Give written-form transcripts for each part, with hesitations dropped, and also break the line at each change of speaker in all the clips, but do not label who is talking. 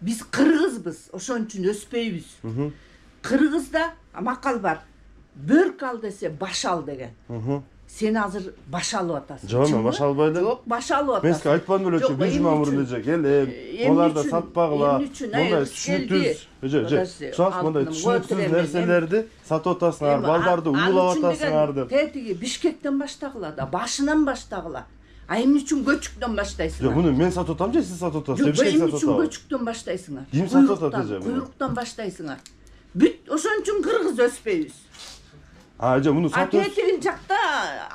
Биз кыргызбыз, ошон үчүн өспөйбүз. Кыргызда макал бар. Бөрк ал десе баш ал деген. Сен азыр баш алып атасың.
Жок, мен баш албай элем.
Жок, баш алып атасың.
Мен сизге айтпадым беле, бир жума мурун эже келем. Олар да сатпагыла. Мындай түшүнүктүз, мындай түшүнүктүз нерселерди сатып атасыңар, балдарды уулап атасыңар деп.
Тетиги Бишкектен баштагыла да, башынан баштагыла. А эмне үчүн көчүктөн баштайсыңар?
Жок, муну мен сатып атам же сиз сатып атасыз?
Жок, эмне үчүн көчүктөн баштайсыңар?
Ким сатып атат эже?
Куйруктан баштайсыңар. Бүт ошон үчүн кыргыз өспөйбүз.
Эже муну сатып
тегил жакта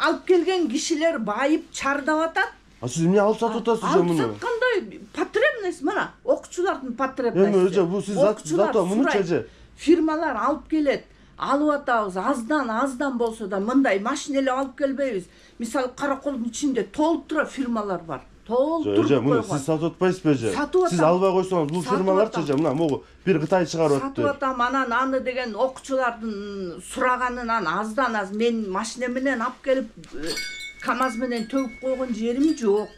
алып келген кишилер байып чардап атат.
Сиз эмне алып сатып атасыз же муну?
Алып саткандай потребность мына, окуучулардын потребности.
Эже бул сиз зато мунуча же.
Фирмалар алып келет. Алып атабыз, аздан болсо да мындай машинелеп алып келбейбиз. Мисалы Караколдун ичинде толуп тура фирмалар бар. Толтуруп
койгон. Муну сиз сатып атпайсызбы же? Сиз албай койсоңуз бул фирмаларчы же мына могу бир Кытай чыгарып атты.
Сатып атам, анан аны деген окуучулардын сураганынан аздан аз мен машина менен алып келип КамАЗ менен төгүп койгон жерим жок.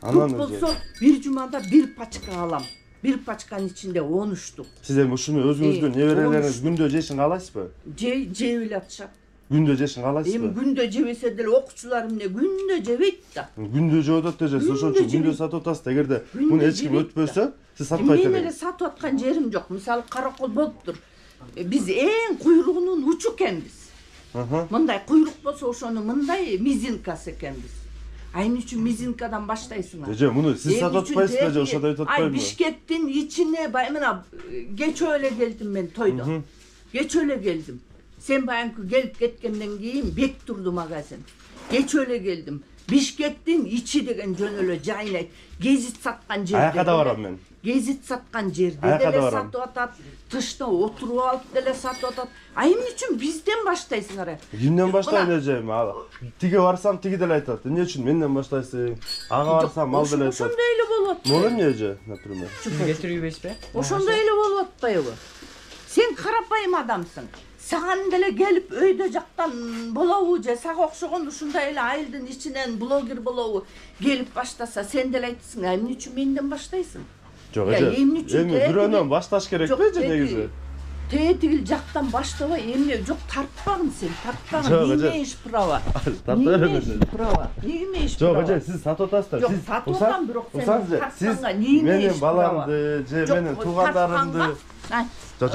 Анан болсо бир жумада бир пачка алам. Бир пачканын ичинде 10 штук.
Сиз эми ушуну өзүңүздүн неберелериңиз күндө жешин каалайсызбы?
Жеп эле атышат.
Күндө жешин каалайсызбы?
Эми күндө жебесе деле окуучулар эмне күндө жебейт да.
Күндө жеп атат деже, ошон үчүн күндө сатып атасыз. Эгерде муну эч ким өтпөсө, сиз сатпайт элеңиз.
Мен эле сатып аткан жерим жок. Мисалы Каракол болуптур. Биз эң куйругунун учу экенбиз. Мындай куйрук болсо ошону мындай мизинкасы экенбиз. А эмне үчүн мизинкадан баштайсыңар?
Эже, муну сиз сатып атпайсызбы же, ошондой айтып атпаймынбы?
Бишкектин ичине мына кечөө эле келдим мен тойдон. Кечөө эле келдим. Сен баягы келип кеткенден кийин бек турду магазин. Кечөө эле келдим. Бишкектин ичи деген жөн эле жайнайт. Гезит саткан жерде.
Аяка да барам мен.
Гезит саткан жерде деле сатып атат. Тышта отуруп алып деле сатып атат. А эмне үчүн бизден баштайсыңар?
Кимден баштайын эже? Тиге барсам тиги деле айтат. Эмне үчүн менден баштайсың? Ага барсам ал деле айтат.
Ошондой эле болуп атат.
Могу эмне эже, например?
Кетирбейсизби?
Ошондой эле болуп атпайбы? Сен карапайым адамсың. Саган деле келип өйдө жактан болобу же сага окшогон ушундай эле айылдын ичинен блогер болобу келип баштаса сен деле айтасың, эмне үчүн менден баштайсың?
Жок эже. Эми бирөөнөн башташ керекпи же негизи?
Тетигил жактан баштабай эмне жок тартпагын сен, тартпагын. Не имеешь права?
Не
имеешь права? Не имеешь права?
Жок эже, сиз сатып атасыздар.
Жок, сатып атам, бирок сен тартпаган не имеешь права?
Менин баламды же менин туугандарымды Жок,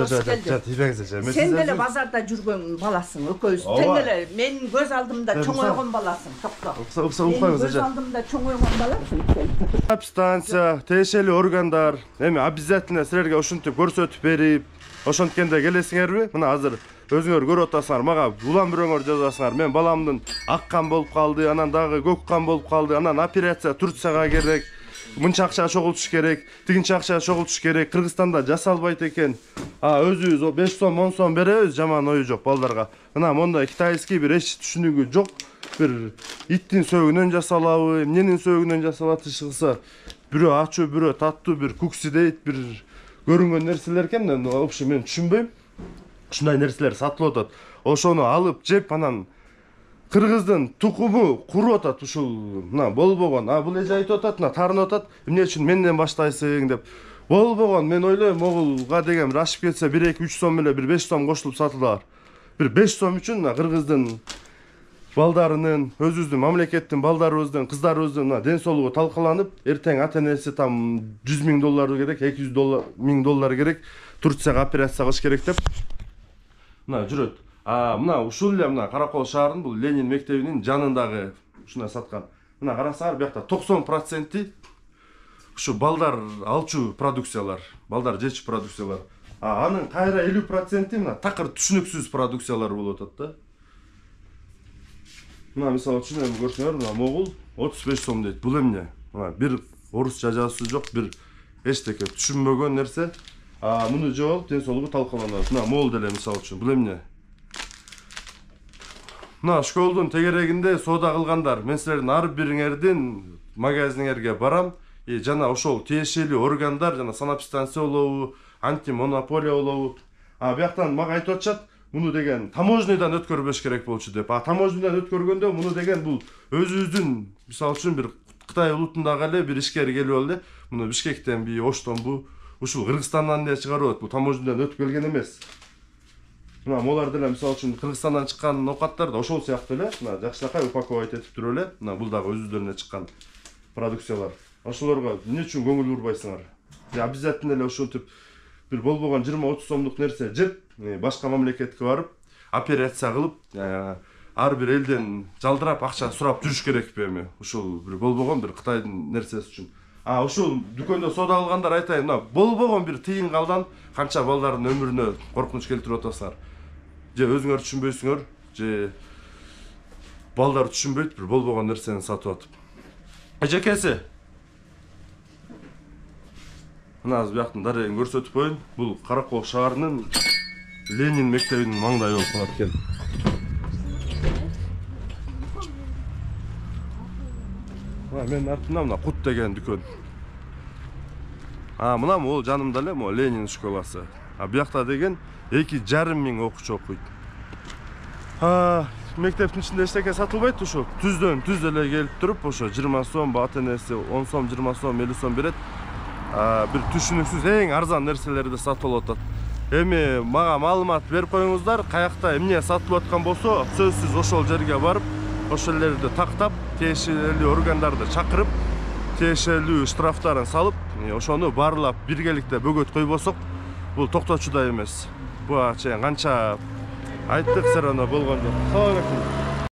тийбеңиз эже.
Сен деле базарда жүргөн баласың, экөөбүз. Сен деле менин көз алдымда чоңойгон баласың. Токто.
Укпайбыз эже.
Көз алдымда чоңойгон баласың.
Станция, тиешелүү органдар эми обязательно силерге ушинтип көрсөтүп берип, ошонткенде келесиңерби? Мына азыр өзүңөр көрүп атасыңар, мага улам бирөөңөр жазасыңар. Мен баламдын ак кан болуп калды, анан дагы көк кан болуп калды, анан операция Турцияга керек. Мынча акча чогултуш керек, тигинче акча чогултуш керек. Кыргызстанда жасалбайт экен. Өзүбүз 5 сом, 10 сом беребиз, жаман ою жок балдарга. Мына мондай китайский бир эч түшүнүгү жок. Бир иттин сөөгүнөн жасалабы, эмненин сөөгүнөн жасалат ишкылса, бирөө ачуу, бирөө таттуу бир кукси дейт, бир көрүнгөн нерселер экен. Вообще мен түшүнбөйм. Ушундай нерселер сатылып атат. Ошону алып жеп, анан кыргыздын тукуму куруп атат ушул. Мына болбогон. Бул эже айтып атат, мына таарынып атат. Эмне үчүн менден баштайсың деп. Болбогон. Мен ойлойм, могулга деген бир ашып кетсе 1-2-3 сом эле бир 5 сом кошулуп сатылар. Бир 5 сом үчүн мына кыргыздын балдарынын, өзүбүздүн мамлекеттин балдарыбыздын, кыздарыбыздын ден соолугу талкаланып, эртең ата-энеси там $100,000 керек, $200,000 керек, Турцияга операция кылыш керек деп. Мына жүрөт. Мына ушул эле мына Каракол шаарынын бул Ленин мектебинин жанындагы ушуна саткан. Мына карасаңар, бу жакта 90% ушу балдар алчу продукциялар, балдар жечү продукциялар. Анын кайра 50% мына такыр түшүнүксүз продукциялар болуп атат да. Мына мисалы үчүн эми көрсөңөр, мына могул 35 сом дейт. Бул эмне? Мына бир орусча жазуусу жок, бир эчтеке түшүнбөгөн нерсе. Муну жеп алып ден соолугу талкаланат. Мына могул деле мисалы үчүн. Бул эмне? Мына школдун тегерегинде соода кылгандар, мен силердин ар бириңердин магазиниңерге барам. Жана ошол тиешелүү органдар, жана санэпидстанция болобу, антимонополия болобу. Бу жактан мага айтып атышат, муну деген таможнядан өткөрбөш керек болчу деп. Таможнядан өткөргөндө муну деген бул өзүбүздүн, мисалы үчүн бир Кытай улутундагы эле бир ишкер келип алды. Муну Бишкектенби, Оштонбу, ушул Кыргызстандан эле чыгарып атат. Бул таможнядан өтүп келген эмес. Мына молар деле мисалы үчүн Кыргызстандан чыккан оокаттар да ошол сыяктуу эле. Мына жакшылакай упаковать этип туруп эле. Мына бул дагы өзүлөрүнө чыккан продукциялар. Ошолорго эмне үчүн көңүл бурбайсыңар? Обязательно эле ушинтип бир болбогон 20-30 сомдук нерсе жеп, башка мамлекетке барып, операция кылып, ар бир элден жалдырап акча сурап жүрүш керекпи эми? Ушул бир болбогон бир Кытайдын нерсеси үчүн. Ушул дүкөндө соода кылгандар айтайын, мына болбогон бир тыйын калдан канча балдардын өмүрүнө коркунуч келтирип атасыңар. Же өзүңөр түшүнбөйсүңөр, же балдар түшүнбөйт бир болбогон нерсени сатып атып. Эжекеси. Мына азыр бияктын дарегин көрсөтүп коеюн. Бул Каракол шаарынын Ленин мектебинин маңдайы болуп калат экен. Менин артымда мына Кут деген дүкөн. Мына могул жанымда эле могу Ленин школасы. Биякта деген 2,5 миң окуучу окуйт. Мектептин ичинде эчтеке сатылбайт ушу. Түздөн түз эле келип туруп, ошо 20 сом, ата энеси 10 сом, 20 сом, 50 сом берет. Бир түшүнүксүз эң арзан нерселерди сатылып атат. Эми мага маалымат берип коюңуздар, каякта эмне сатылып аткан болсо, сөзсүз ошол жерге барып, ошол элерди тактап, тиешелүү органдарды чакырып, тиешелүү штрафтарын салып, ошону баарлап биргеликте бөгөт койбосок, бул токточу да эмес. Буга чейин канча айттык, сер аны болгон жок. Салам алейкум.